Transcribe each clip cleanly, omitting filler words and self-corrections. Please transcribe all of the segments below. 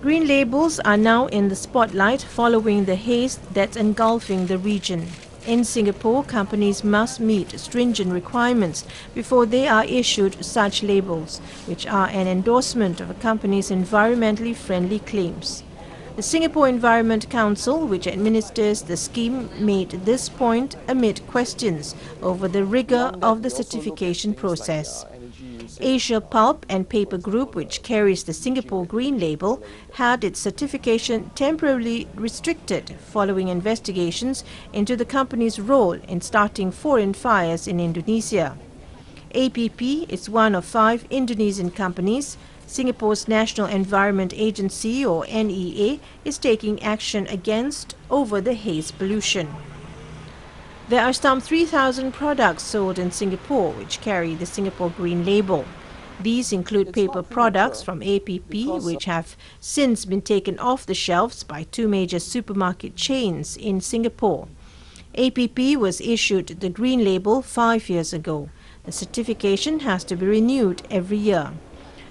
Green labels are now in the spotlight following the haze that's engulfing the region. In Singapore, companies must meet stringent requirements before they are issued such labels, which are an endorsement of a company's environmentally friendly claims. The Singapore Environment Council, which administers the scheme, made this point amid questions over the rigour of the certification process. Asia Pulp and Paper Group, which carries the Singapore Green Label, had its certification temporarily restricted following investigations into the company's role in starting forest fires in Indonesia. APP is one of 5 Indonesian companies. Singapore's National Environment Agency, or NEA, is taking action against over the haze pollution. There are some 3,000 products sold in Singapore which carry the Singapore Green Label. These include paper products from APP, which have since been taken off the shelves by 2 major supermarket chains in Singapore. APP was issued the Green Label 5 years ago. The certification has to be renewed every year.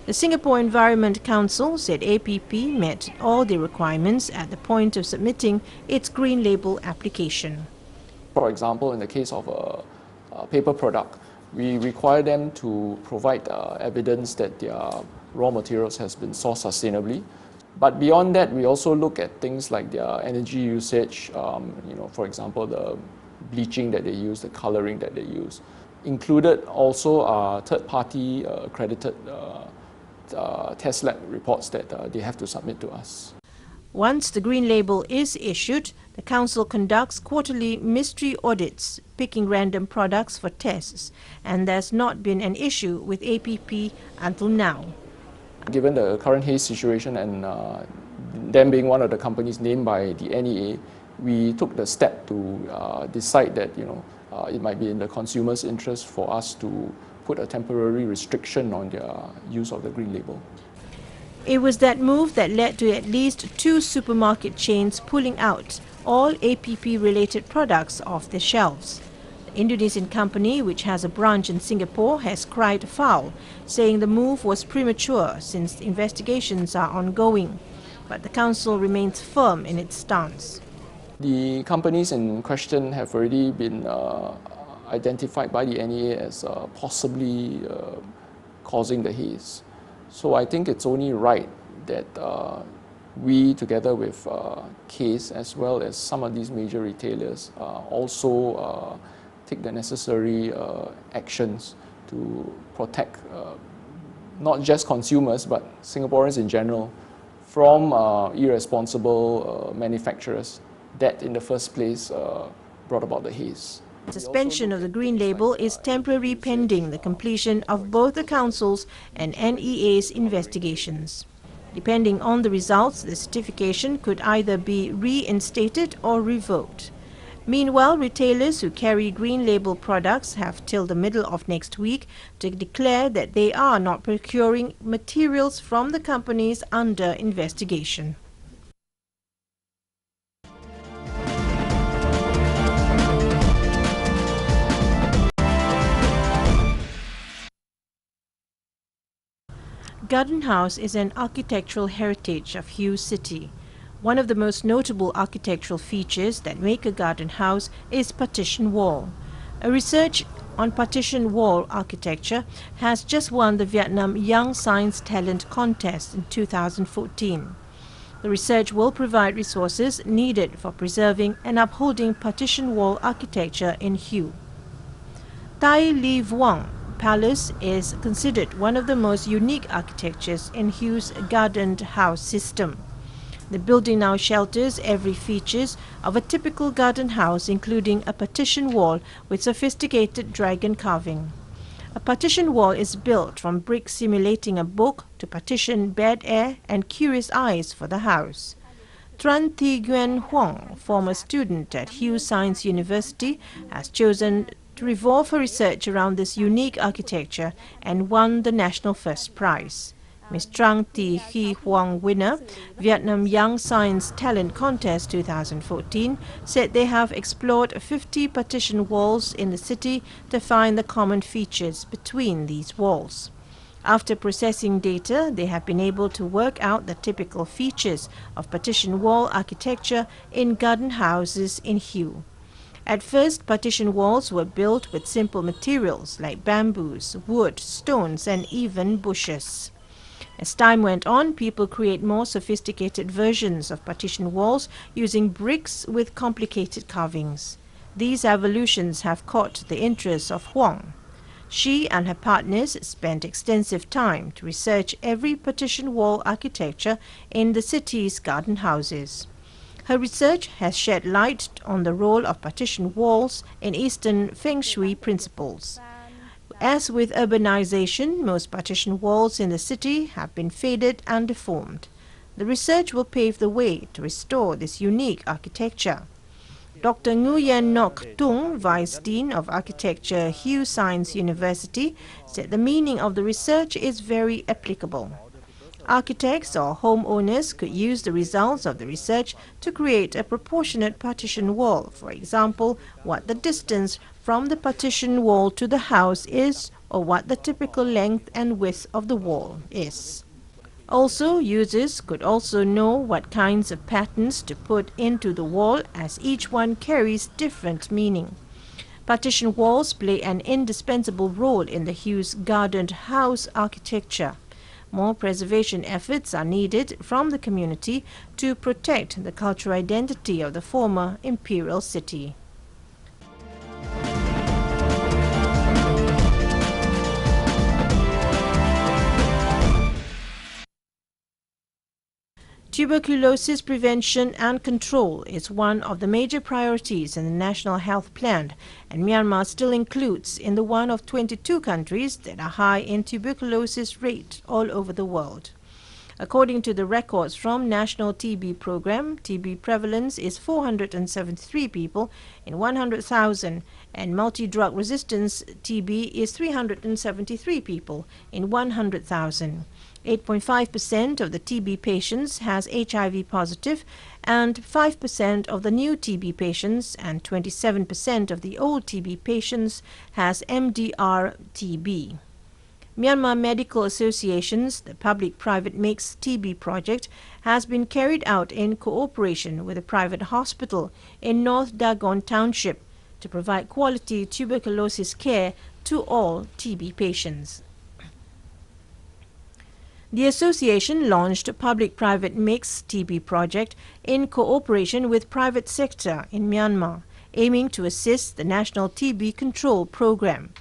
The Singapore Environment Council said APP met all the requirements at the point of submitting its Green Label application. For example, in the case of a paper product, we require them to provide evidence that their raw materials has been sourced sustainably. But beyond that, we also look at things like their energy usage, for example, the bleaching that they use, the coloring that they use. Included also are third-party accredited test lab reports that they have to submit to us. Once the Green Label is issued, the Council conducts quarterly mystery audits, picking random products for tests, and there's not been an issue with APP until now. Given the current haze situation and them being one of the companies named by the NEA, we took the step to decide that it might be in the consumer's interest for us to put a temporary restriction on their use of the Green Label. It was that move that led to at least 2 supermarket chains pulling out all APP-related products off their shelves. The Indonesian company, which has a branch in Singapore, has cried foul, saying the move was premature since investigations are ongoing. But the Council remains firm in its stance. The companies in question have already been identified by the NEA as possibly causing the haze. So I think it's only right that we, together with CASE as well as some of these major retailers, also take the necessary actions to protect not just consumers but Singaporeans in general from irresponsible manufacturers that in the first place brought about the haze. Suspension of the Green Label is temporary pending the completion of both the Council's and NEA's investigations. Depending on the results, the certification could either be reinstated or revoked. Meanwhile, retailers who carry Green Label products have till the middle of next week to declare that they are not procuring materials from the companies under investigation. Garden House is an architectural heritage of Hughes City. One of the most notable architectural features that make a garden house is partition wall. A research on partition wall architecture has just won the Vietnam Young Science Talent Contest in 2014. The research will provide resources needed for preserving and upholding partition wall architecture in Hue. Tai Li Vuong Palace is considered one of the most unique architectures in Hugh's garden house system. The building now shelters every features of a typical garden house, including a partition wall with sophisticated dragon carving. A partition wall is built from bricks simulating a book to partition bed air and curious eyes for the house. Tran Thi Nguyen Huang, former student at Hughes Science University, has chosen to revolve her research around this unique architecture and won the National First Prize. Ms. Trang Thi Hy Huang, winner, Vietnam Young Science Talent Contest 2014, said they have explored 50 partition walls in the city to find the common features between these walls. After processing data, they have been able to work out the typical features of partition wall architecture in garden houses in Hue. At first, partition walls were built with simple materials like bamboos, wood, stones, and even bushes. As time went on, people create more sophisticated versions of partition walls using bricks with complicated carvings. These evolutions have caught the interest of Huang. She and her partners spent extensive time to research every partition wall architecture in the city's garden houses. Her research has shed light on the role of partition walls in Eastern Feng Shui principles. As with urbanization, most partition walls in the city have been faded and deformed. The research will pave the way to restore this unique architecture. Dr. Nguyen Nok Tung, Vice Dean of Architecture, Hugh Science University, said the meaning of the research is very applicable. Architects or homeowners could use the results of the research to create a proportionate partition wall. For example, what the distance from the partition wall to the house is, or what the typical length and width of the wall is. Also, users could also know what kinds of patterns to put into the wall, as each one carries different meaning. Partition walls play an indispensable role in the Hughes gardened house architecture. More preservation efforts are needed from the community to protect the cultural identity of the former imperial city. Tuberculosis prevention and control is one of the major priorities in the National Health Plan, and Myanmar still includes in the one of 22 countries that are high in tuberculosis rate all over the world. According to the records from National TB Program, TB prevalence is 473 people in 100,000, and multi-drug resistance TB is 373 people in 100,000. 8.5% of the TB patients has HIV positive, and 5% of the new TB patients and 27% of the old TB patients has MDR TB. Myanmar Medical Association's the Public-Private Mixed TB project has been carried out in cooperation with a private hospital in North Dagon Township to provide quality tuberculosis care to all TB patients. The association launched a public-private mixed TB project in cooperation with private sector in Myanmar, aiming to assist the National TB Control Program.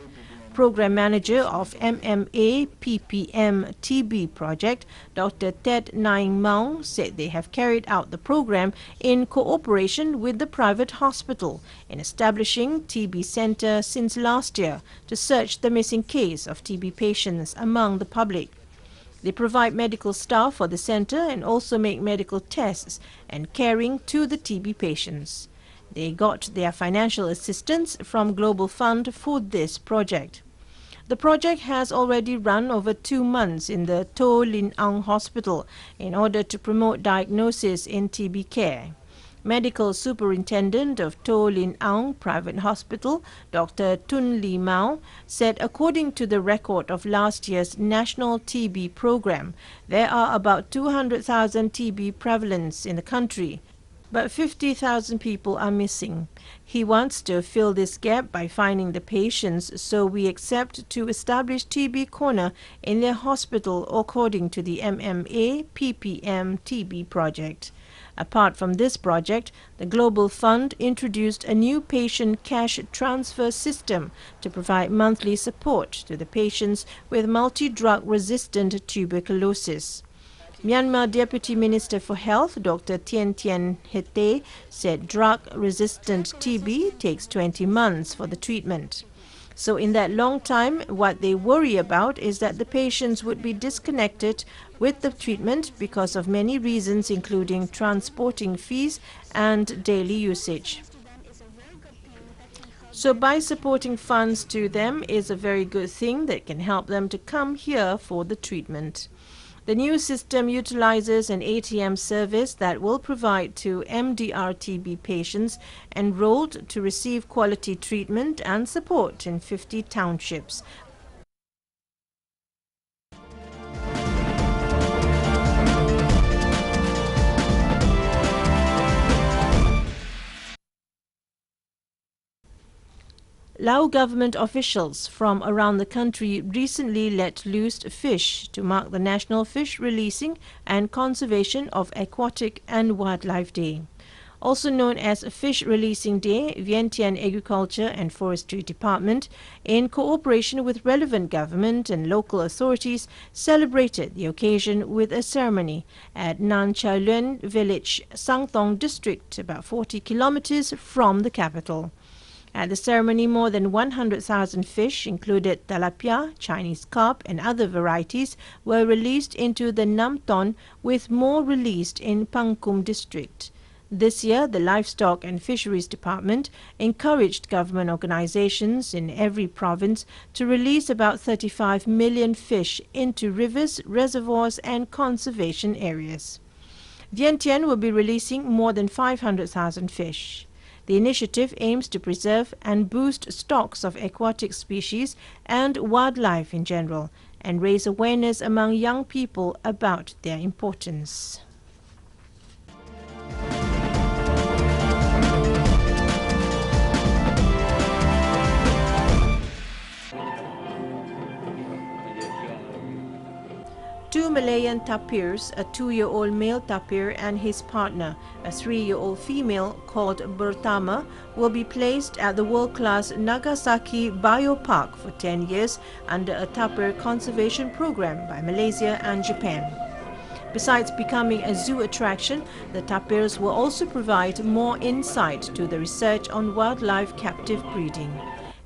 Program Manager of MMA PPM TB project, Dr. Ted Naing Mao, said they have carried out the program in cooperation with the private hospital in establishing TB center since last year to search the missing case of TB patients among the public. They provide medical staff for the center and also make medical tests and caring to the TB patients. They got their financial assistance from Global Fund for this project. The project has already run over 2 months in the To Lin Ang Hospital in order to promote diagnosis in TB care. Medical Superintendent of To Lin Ang Private Hospital, Dr. Tun Lee Mao, said according to the record of last year's National TB Program, there are about 200,000 TB prevalence in the country, but 50,000 people are missing. He wants to fill this gap by finding the patients, so we accept to establish TB Corner in their hospital according to the MMA PPM TB project. Apart from this project, the Global Fund introduced a new patient cash transfer system to provide monthly support to the patients with multi-drug resistant tuberculosis. Myanmar Deputy Minister for Health, Dr. Tien Tien Hete, said drug-resistant TB takes 20 months for the treatment. So in that long time, what they worry about is that the patients would be disconnected with the treatment because of many reasons, including transporting fees and daily usage. So by supporting funds to them is a very good thing that can help them to come here for the treatment. The new system utilizes an ATM service that will provide to MDR-TB patients enrolled to receive quality treatment and support in 50 townships. Lao government officials from around the country recently let loose fish to mark the National Fish Releasing and Conservation of Aquatic and Wildlife Day. Also known as Fish Releasing Day, Vientiane Agriculture and Forestry Department, in cooperation with relevant government and local authorities, celebrated the occasion with a ceremony at Nan Chai Luen village, Sang Thong district, about 40 kilometers from the capital. At the ceremony, more than 100,000 fish, included tilapia, Chinese carp and other varieties, were released into the Nam Ton, with more released in Pangkum district. This year, the Livestock and Fisheries Department encouraged government organizations in every province to release about 35 million fish into rivers, reservoirs and conservation areas. Vientiane will be releasing more than 500,000 fish. The initiative aims to preserve and boost stocks of aquatic species and wildlife in general, and raise awareness among young people about their importance. Two Malayan tapirs, a 2-year-old male tapir and his partner, a 3-year-old female called Bertama, will be placed at the world-class Nagasaki Biopark for 10 years under a tapir conservation program by Malaysia and Japan. Besides becoming a zoo attraction, the tapirs will also provide more insight to the research on wildlife captive breeding.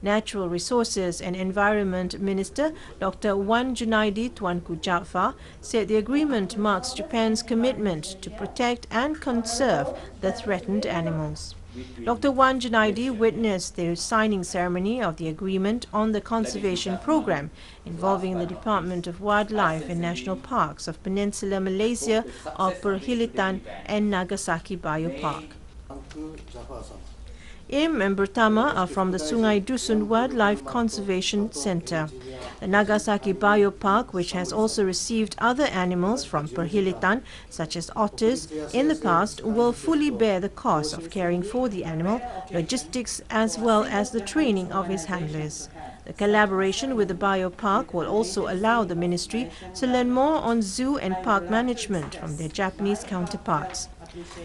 Natural Resources and Environment Minister Dr. Wan Junaidi Tuanku Jaafar said the agreement marks Japan's commitment to protect and conserve the threatened animals. Dr. Wan Junaidi witnessed the signing ceremony of the agreement on the conservation program involving the Department of Wildlife and National Parks of Peninsular Malaysia of Perhilitan and Nagasaki Biopark. Im and Bertama are from the Sungai Dusun Wildlife Conservation Centre. The Nagasaki Biopark, which has also received other animals from Perhilitan, such as otters, in the past, will fully bear the cost of caring for the animal, logistics as well as the training of its handlers. The collaboration with the biopark will also allow the ministry to learn more on zoo and park management from their Japanese counterparts.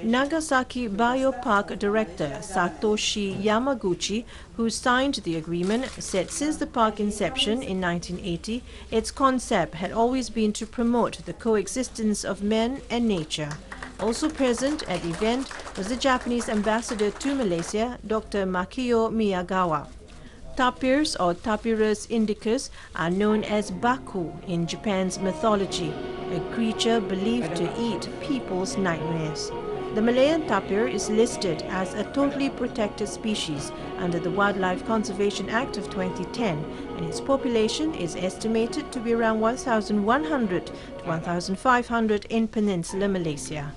Nagasaki Biopark Director Satoshi Yamaguchi, who signed the agreement, said since the park inception in 1980, its concept had always been to promote the coexistence of man and nature. Also present at the event was the Japanese ambassador to Malaysia, Dr. Makio Miyagawa. Tapirs or Tapirus indicus are known as baku in Japan's mythology, a creature believed to eat people's nightmares. The Malayan tapir is listed as a totally protected species under the Wildlife Conservation Act of 2010, and its population is estimated to be around 1,100 to 1,500 in Peninsular Malaysia.